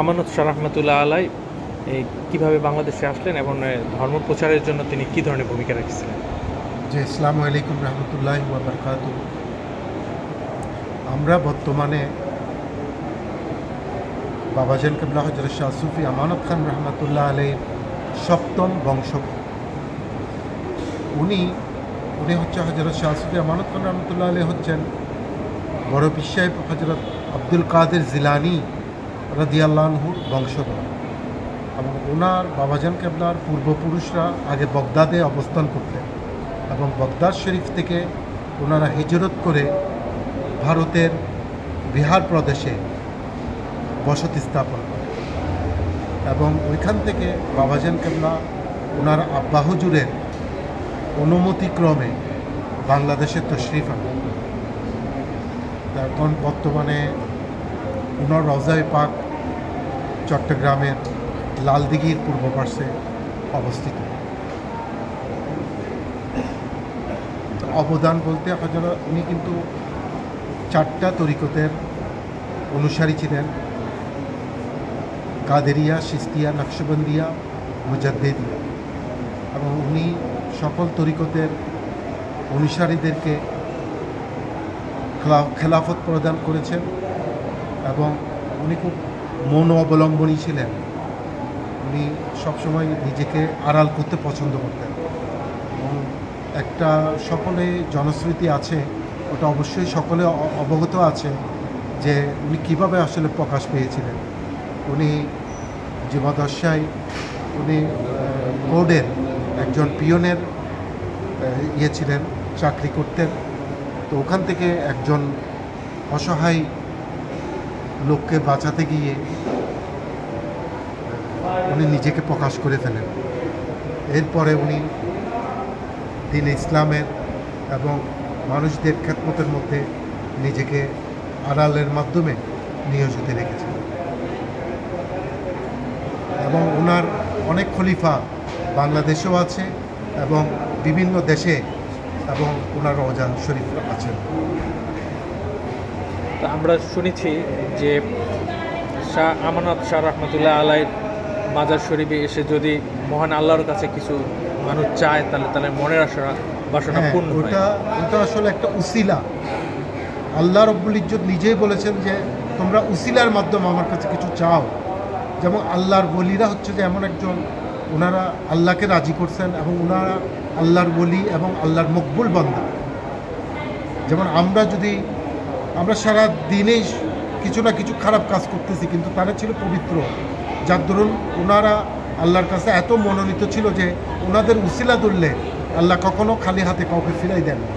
আমানত শাহ রহমতুল্লাহ আলাই কীভাবে বাংলাদেশে আসলেন এবং ধর্ম প্রচারের জন্য তিনি কী ধরনের ভূমিকা রেখেছিলেন? জি, আসসালামু আলাইকুম রহমতুল্লাহি ওয়া বারাকাতুহু। আমরা বর্তমানে বাবাজান কিবলা হযরত শাহ সুফি আমানত খান রহমতুল্লাহ আলাইহির সপ্তম বংশ। উনি হচ্ছে হযরত শাহ সুফি আমানত খান রহমতুল্লাহ আলাইহি হচ্ছেন বড় পীর সাহেব হযরত আব্দুল কাদের জিলানী রাদিয়াল্লাহু আনহুর বংশধর, এবং ওনার বাবাজান কিবলার পূর্বপুরুষরা আগে বগদাদে অবস্থান করতেন এবং বগদাদ শরীফ থেকে ওনারা হিজরত করে ভারতের বিহার প্রদেশে বসতি স্থাপন করেন এবং ওইখান থেকে বাবাজান কিবলা ওনার আব্বা হুজুরের অনুমতিক্রমে বাংলাদেশে তশরিফ আনেন। এখন বর্তমানে ওনার রওজায়ে পাক চট্টগ্রামের লালদিঘির পূর্ব পার্শ্বে অবস্থিত। অবদান বলতে হযরত উনি কিন্তু 4টা তরিকতের অনুসারী ছিলেন: কাদেরিয়া, চিশতিয়া, নকশবন্দিয়া, মুজাদ্দিদিয়া, এবং উনি সকল তরিকতের অনুসারীদেরকে খেলাফত প্রদান করেছেন এবং উনি খুব মন অবলম্বনী ছিলেন। উনি সবসময় নিজেকে আড়াল করতে পছন্দ করতেন এবং একটা সকলে জনশ্রুতি আছে, ওটা অবশ্যই সকলে অবগত আছে যে উনি কীভাবে আসলে প্রকাশ পেয়েছিলেন। উনি জীবদ্দশায় উনি কোর্টের একজন পিয়নের ছিলেন, চাকরি করতেন। তো ওখান থেকে একজন অসহায় লোককে বাঁচাতে গিয়ে উনি নিজেকে প্রকাশ করে ফেলেন। এরপরে উনি দিন ইসলামের এবং মানুষদের খেদমতের মধ্যে নিজেকে আড়ালের মাধ্যমে নিয়োজিত রেখেছেন এবং ওনার অনেক খলিফা বাংলাদেশেও আছে এবং বিভিন্ন দেশে এবং ওনার রওজা শরীফ আছেন। তো আমরা শুনেছি যে শাহ আমানত শাহ রহমতুল্লাহ আলাইর মাজার শরীফে এসে যদি মহান আল্লাহর কাছে কিছু মানুষ চায় তাহলে মনের বাসনা পূর্ণ হয়। ওটা আসলে একটা উসিলা। আল্লাহ রব্বুল ইজ্জত নিজেই বলেছেন যে তোমরা উসিলার মাধ্যমে আমার কাছে কিছু চাও। যেমন আল্লাহর ওলিরা হচ্ছে যে এমন একজন, ওনারা আল্লাহকে রাজি করছেন এবং ওনারা আল্লাহর ওলি এবং আল্লাহর মকবুল বান্দা। যেমন আমরা সারা দিনেই কিছু না কিছু খারাপ কাজ করতেছি, কিন্তু তারা ছিল পবিত্র, যার দরুন ওনারা আল্লাহর কাছে এত মনোনীত ছিল যে ওনাদের উসিলা ধরলে আল্লাহ কখনো খালি হাতে কাউকে ফিরাই দেন না।